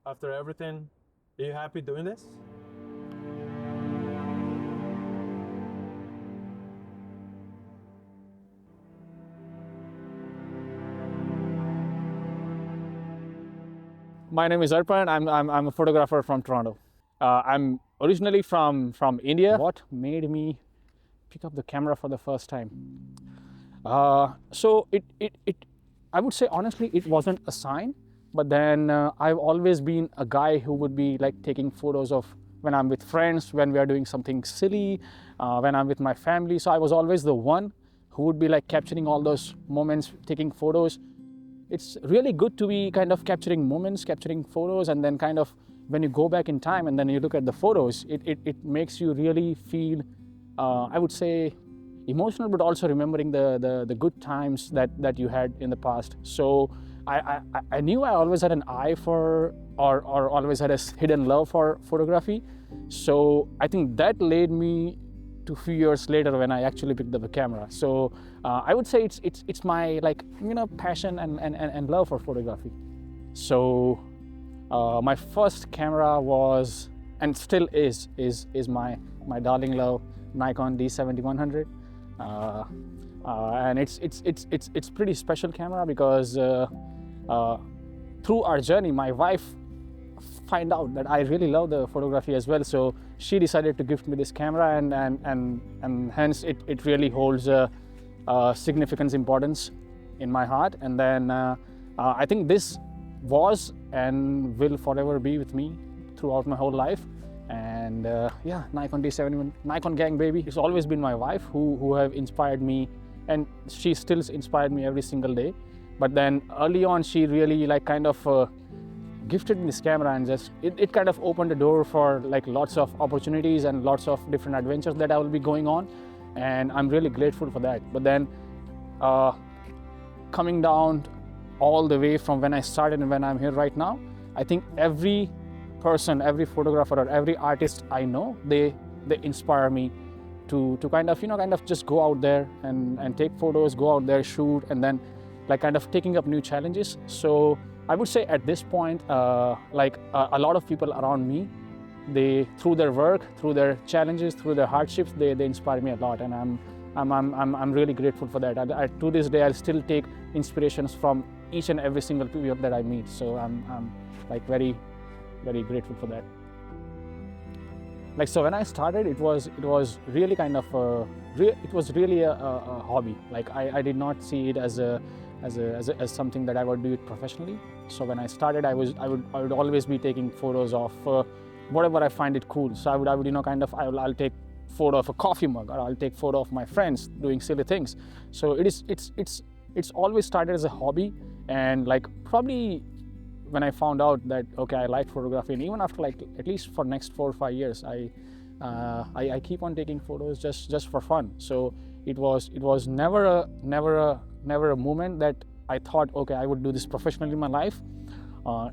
After everything, are you happy doing this? My name is Arpan. I'm a photographer from Toronto. I'm originally from India. What made me pick up the camera for the first time? So I would say honestly, it wasn't a sign. But then I've always been a guy who would be like taking photos of when I'm with friends, when we are doing something silly, when I'm with my family. So I was always the one who would be like capturing all those moments, taking photos. It's really good to be kind of capturing moments, capturing photos, and then kind of when you go back in time and then you look at the photos, it makes you really feel, I would say, emotional, but also remembering the good times that you had in the past. So I knew I always had an eye for, or always had a hidden love for photography. So I think that led me to a few years later when I actually picked up a camera. So I would say it's my passion and love for photography. So my first camera was, and still is my darling love, Nikon D7100. And it's pretty special camera because through our journey, my wife find out that I really love the photography as well. So she decided to gift me this camera, and hence it really holds a significant importance in my heart. And then I think this was and will forever be with me throughout my whole life. And yeah, Nikon D71, Nikon gang baby. It's always been my wife who have inspired me, and she still inspired me every single day. But then early on, she really like kind of gifted me this camera, and just it kind of opened the door for like lots of opportunities and lots of different adventures that I will be going on, and I'm really grateful for that. But then coming down all the way from when I started and when I'm here right now, I think every person, every photographer, or every artist I know, they inspire me to kind of just go out there and take photos, go out there, shoot, and then like kind of taking up new challenges. So I would say at this point, a lot of people around me, they through their work, through their challenges, through their hardships, they inspire me a lot, and I'm really grateful for that. To this day, I still take inspirations from each and every single people that I meet. So I'm like very grateful for that. Like, so when I started, it was really kind of it was really a hobby. Like I did not see it as something that I would do it professionally. So when I started, I would always be taking photos of whatever I find it cool. So I would I'll take photo of a coffee mug, or I'll take photo of my friends doing silly things. So it's always started as a hobby. And like probably when I found out that okay, I like photography, and even after like at least for next 4 or 5 years, I keep on taking photos just for fun. So it was never a moment that I thought okay, I would do this professionally in my life.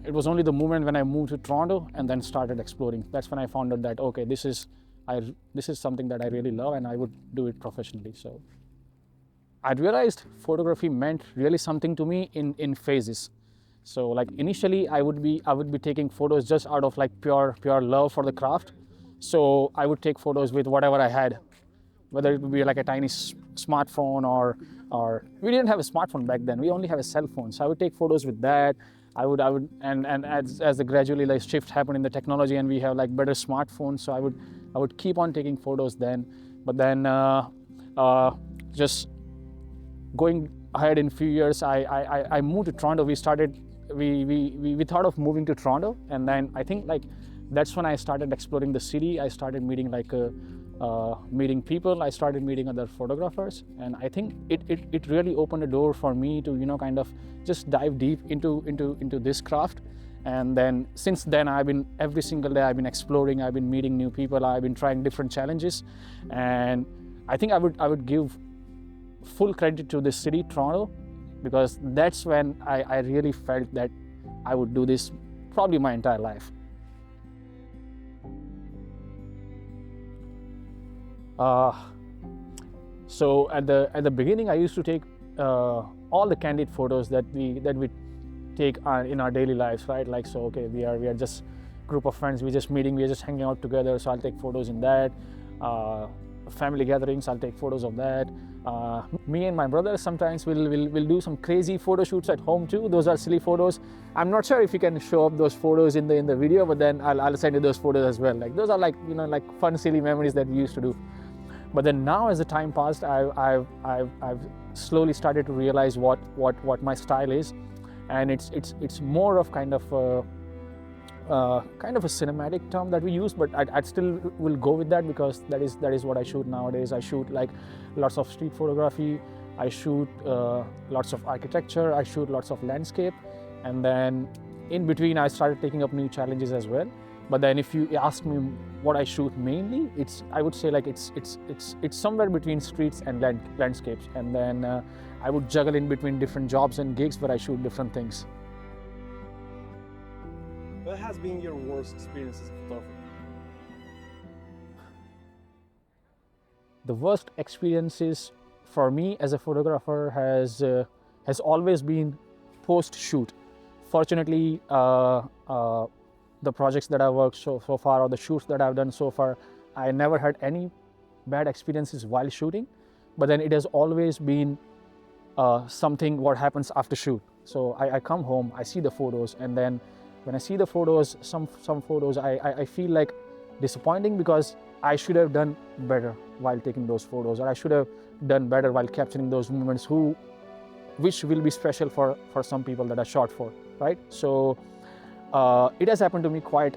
It was only the moment when I moved to Toronto and then started exploring. That's when I found out that okay, this is something that I really love, and I would do it professionally. So I realized photography meant really something to me in phases. So like initially I would be taking photos just out of like pure love for the craft. So I would take photos with whatever I had, whether it would be like a tiny smartphone or we didn't have a smartphone back then. We only have a cell phone. So I would take photos with that. I would and as the gradually like shift happened in the technology and we have like better smartphones, so I would keep on taking photos then. But then just going ahead in a few years, I moved to Toronto. We thought of moving to Toronto, and then I think like that's when I started exploring the city. I started meeting meeting people. I started meeting other photographers, and I think it really opened a door for me to kind of just dive deep into this craft. And then since then, every single day I've been exploring. I've been meeting new people. I've been trying different challenges, and I think I would give full credit to this city, Toronto, because that's when I really felt that I would do this probably my entire life. So at the beginning, I used to take all the candid photos that we take in our daily lives, right? Like, so okay, we are just group of friends, we're just meeting, we're just hanging out together, so I'll take photos in that. Family gatherings, I'll take photos of that. Me and my brother sometimes will do some crazy photo shoots at home too. Those are silly photos. I'm not sure if you can show up those photos in the video, but then I'll send you those photos as well. Like, those are like, you know, like fun, silly memories that we used to do. But then now, as the time passed, I've slowly started to realize what my style is, and it's more of kind of a cinematic term that we use, but I'd still will go with that, because that is what I shoot nowadays. I shoot like lots of street photography, I shoot lots of architecture, I shoot lots of landscape, and then in between I started taking up new challenges as well. But then if you ask me what I shoot mainly, I would say like it's somewhere between streets and landscapes, and then I would juggle in between different jobs and gigs where I shoot different things. What has been your worst experience as a photographer? The worst experiences for me as a photographer has always been post-shoot. Fortunately, the projects that I've worked so far, or the shoots that I've done so far, I never had any bad experiences while shooting. But then it has always been something what happens after shoot. So I come home, I see the photos, and then when I see the photos, some photos I feel like disappointing, because I should have done better while taking those photos, or I should have done better while capturing those moments which will be special for some people that I shot for, right? So it has happened to me quite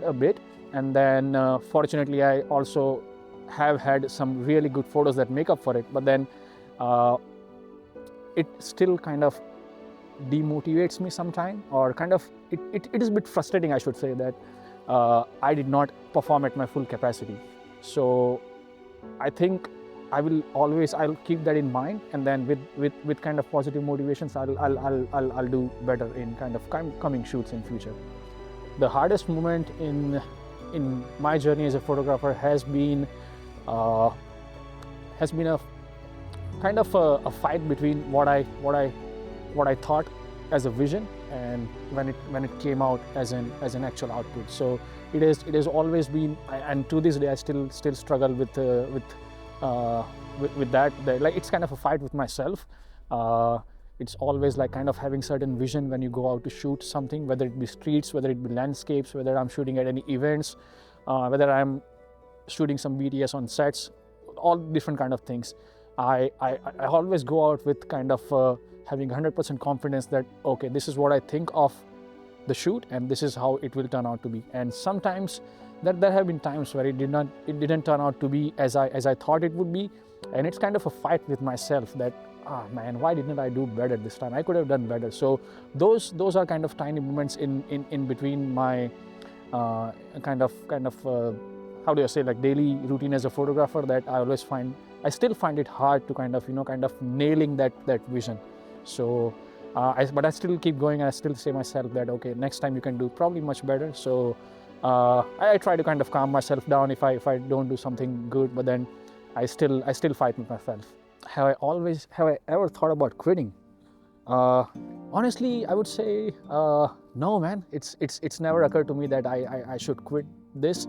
a bit, and then fortunately I also have had some really good photos that make up for it. But then it still kind of demotivates me sometime, or kind of it is a bit frustrating, I should say, that I did not perform at my full capacity. So I think I'll keep that in mind, and then with kind of positive motivations, I'll do better in kind of coming shoots in future. The hardest moment in my journey as a photographer has been a kind of a fight between what I thought as a vision and when it came out as an actual output. So it has always been, and to this day I still struggle with that. Like, it's kind of a fight with myself. It's always like kind of having certain vision when you go out to shoot something, whether it be streets, whether it be landscapes, whether I'm shooting at any events, whether I'm shooting some BTS on sets, all different kind of things. I always go out with kind of having 100% confidence that, okay, this is what I think of the shoot, and this is how it will turn out to be. And sometimes there have been times where it didn't turn out to be as I thought it would be, and it's kind of a fight with myself that, man, why didn't I do better this time? I could have done better. So those are kind of tiny moments in between my kind of how do I say, like, daily routine as a photographer, that I still find it hard to kind of nailing that vision. So but I still keep going, and I still say myself that, okay, next time you can do probably much better. So I try to kind of calm myself down if I don't do something good, but then I still fight with myself. Have I ever thought about quitting? Honestly, I would say no, man. It's never occurred to me that I should quit this,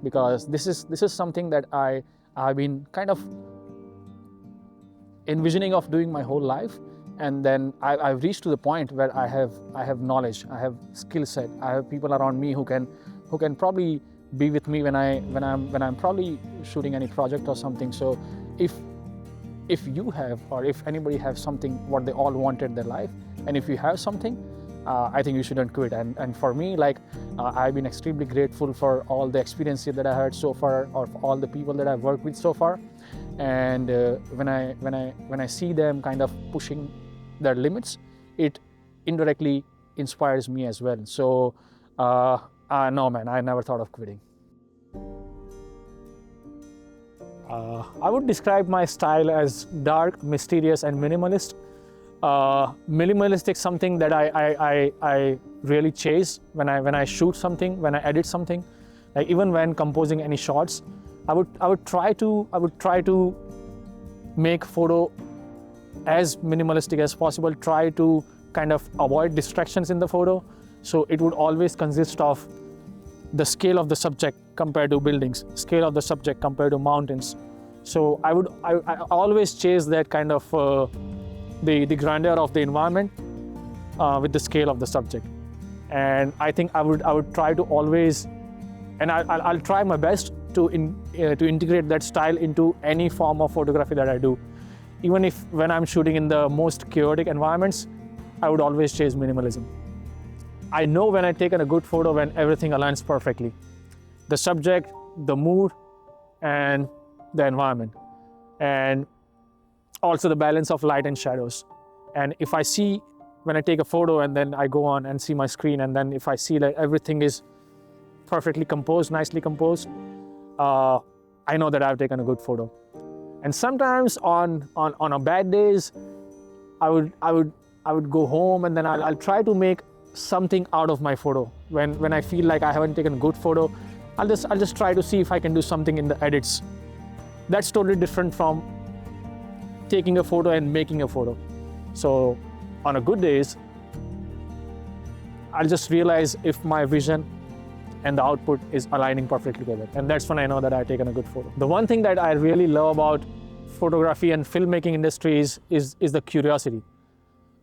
because this is something that I've been kind of envisioning of doing my whole life. And then I've reached to the point where I have knowledge, I have skill set, I have people around me who can probably be with me when I'm probably shooting any project or something. So if you have, or if anybody has something what they all wanted in their life, and if you have something, I think you shouldn't quit. And for me, like, I've been extremely grateful for all the experiences that I had so far, or all the people that I've worked with so far. And when I see them kind of pushing their limits, it indirectly inspires me as well. So no, man, I never thought of quitting. I would describe my style as dark, mysterious, and minimalist. Minimalistic, something that I really chase when I shoot something, when I edit something. Like, even when composing any shots, I would try to make photo as minimalistic as possible. Try to kind of avoid distractions in the photo. So it would always consist of the scale of the subject compared to buildings, scale of the subject compared to mountains. So I always chase that kind of the grandeur of the environment with the scale of the subject. And I think I would try to always, and I'll try my best to integrate that style into any form of photography that I do. Even if when I'm shooting in the most chaotic environments, I would always chase minimalism. I know when I take a good photo when everything aligns perfectly. The subject, the mood, and the environment. And also the balance of light and shadows. And if I see, when I take a photo and then I go on and see my screen, and then if I see that everything is perfectly composed, nicely composed, I know that I've taken a good photo. And sometimes on a bad days, I would go home and then I'll try to make something out of my photo. When I feel like I haven't taken a good photo, I'll just try to see if I can do something in the edits. That's totally different from taking a photo and making a photo. So on a good days, I'll just realize if my vision and the output is aligning perfectly together. And that's when I know that I've taken a good photo. The one thing that I really love about photography and filmmaking industries is the curiosity.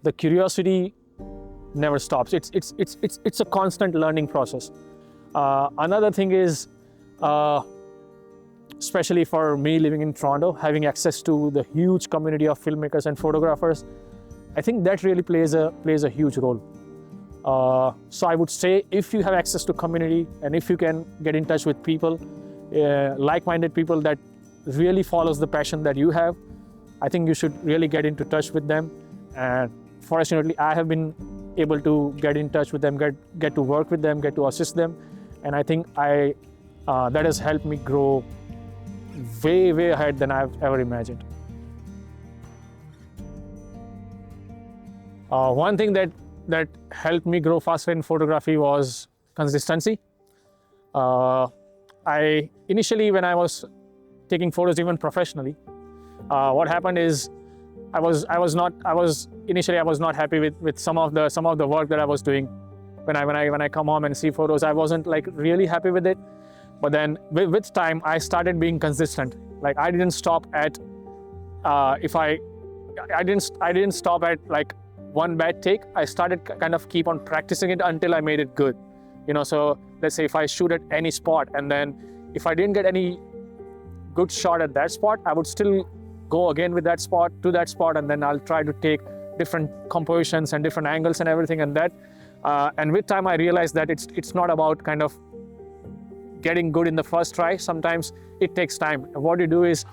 The curiosity never stops. It's a constant learning process. Another thing is, especially for me living in Toronto, having access to the huge community of filmmakers and photographers, I think that really plays a huge role. So I would say if you have access to community and if you can get in touch with people, like-minded people that really follows the passion that you have, I think you should really get into touch with them. And fortunately, I have been able to get in touch with them, get to work with them, get to assist them. And I think that has helped me grow way, way ahead than I've ever imagined. One thing that helped me grow faster in photography was consistency. Initially, when I was taking photos even professionally, what happened is I was not happy with some of the work that I was doing. When I come home and see photos, I wasn't like really happy with it. But then with time, I started being consistent. Like I didn't stop at I didn't stop at like one bad take. I started kind of keep on practicing it until I made it good. So let's say if I shoot at any spot and then if I didn't get any good shot at that spot, I would still go again with that spot to that spot, and then I'll try to take different compositions and different angles and everything and that. And with time, I realized that it's not about kind of getting good in the first try. Sometimes it takes time. And what you do is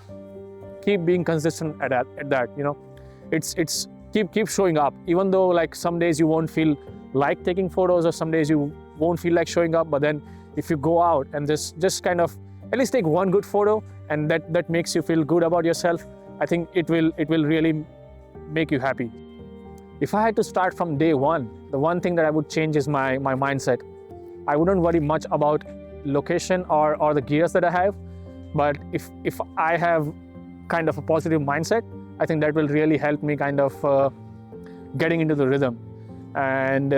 keep being consistent at that. It's keep showing up, even though like some days you won't feel like taking photos or some days you won't feel like showing up. But then if you go out and just kind of at least take one good photo and that makes you feel good about yourself, I think it will really make you happy. If I had to start from day one, the one thing that I would change is my mindset. I wouldn't worry much about location or the gears that I have, but if I have kind of a positive mindset, I think that will really help me kind of getting into the rhythm and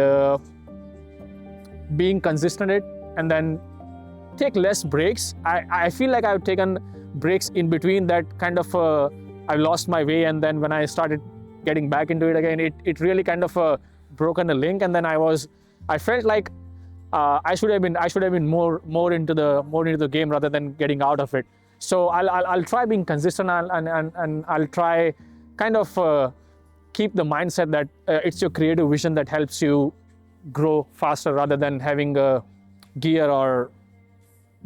being consistent at it, and then take less breaks. I feel like I've taken breaks in between that kind of I lost my way, and then when I started getting back into it again, it really kind of broken a link, and then I felt like I should have been more into the game rather than getting out of it. So I'll try being consistent and I'll try kind of keep the mindset that it's your creative vision that helps you grow faster rather than having a gear or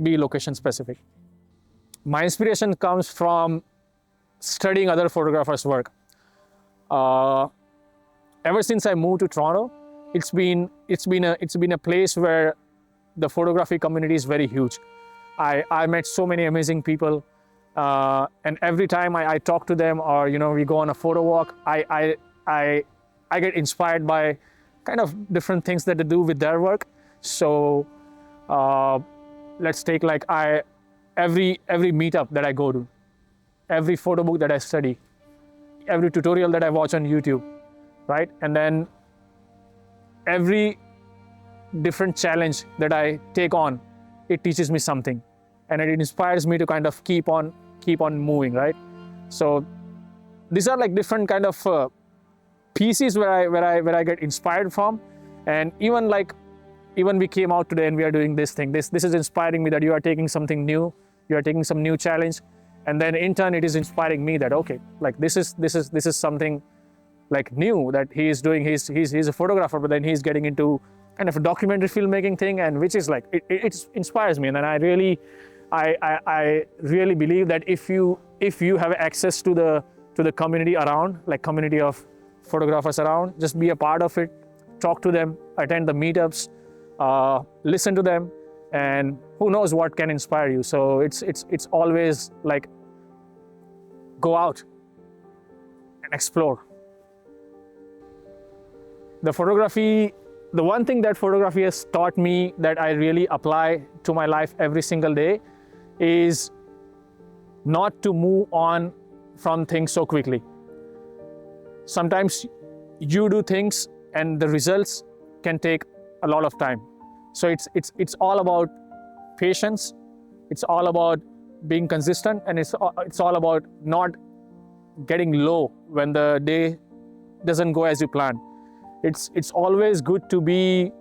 be location specific. My inspiration comes from studying other photographers' work. Ever since I moved to Toronto, it's been a place where the photography community is very huge. I met so many amazing people, and every time I talk to them or we go on a photo walk, I get inspired by kind of different things that they do with their work. So let's take like every meetup that I go to, every photo book that I study, every tutorial that I watch on YouTube, right? And then every different challenge that I take on, it teaches me something, and it inspires me to kind of keep on moving, right? So these are like different kind of pieces where I get inspired from. And even we came out today and we are doing this thing. This is inspiring me that you are taking something new, you are taking some new challenge, and then in turn it is inspiring me that okay, like this is something like new that he is doing. He's a photographer, but then he's getting into kind of a documentary filmmaking thing, and which is like it inspires me. And then I really believe that if you have access to the community around, like community of photographers around, just be a part of it, talk to them, attend the meetups, listen to them, and who knows what can inspire you. So it's always like go out and explore. The one thing that photography has taught me that I really apply to my life every single day is not to move on from things so quickly. Sometimes you do things and the results can take a lot of time. So it's all about patience. It's all about being consistent, and it's all about not getting low when the day doesn't go as you plan. It's always good to be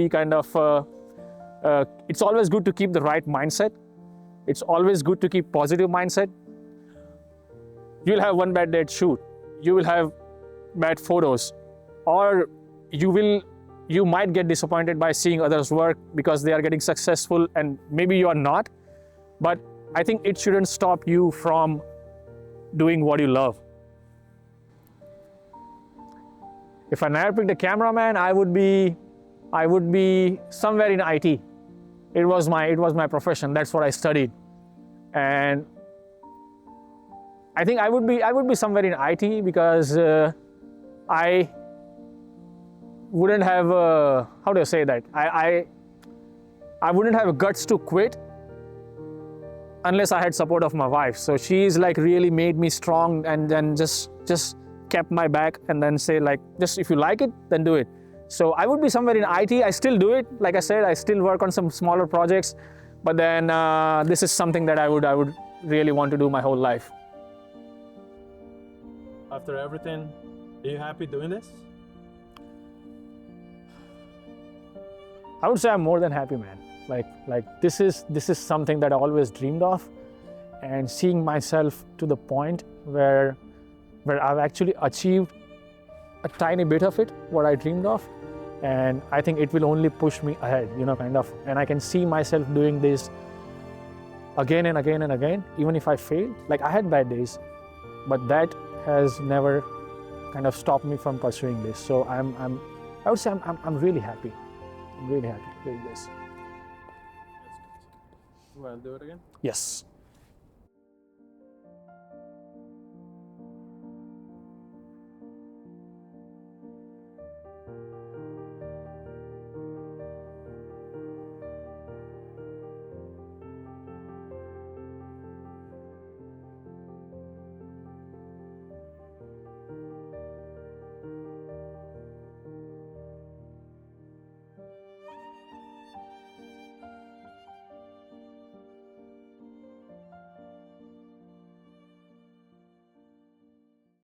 kind of it's always good to keep the right mindset. It's always good to keep positive mindset. You'll have one bad day at shoot, you will have bad photos, or you might get disappointed by seeing others work because they are getting successful and maybe you are not. But I think it shouldn't stop you from doing what you love. If I never picked a cameraman, I would be somewhere in IT. It was my profession. That's what I studied, and I think I would be somewhere in IT because I wouldn't have how do I say that? I wouldn't have guts to quit unless I had support of my wife. So she's like really made me strong, and then just kept my back, and then say like, just if you like it, then do it. So I would be somewhere in IT. I still do it. Like I said, I still work on some smaller projects, but then this is something that I would really want to do my whole life. After everything, are you happy doing this? I would say I'm more than happy, man. Like this is something that I always dreamed of, and seeing myself to the point where I've actually achieved a tiny bit of it, what I dreamed of, and I think it will only push me ahead, kind of. And I can see myself doing this again and again and again, even if I fail. Like I had bad days, but that has never kind of stopped me from pursuing this. So I would say I'm really happy. I'm really happy doing this. You want to do it again? Yes.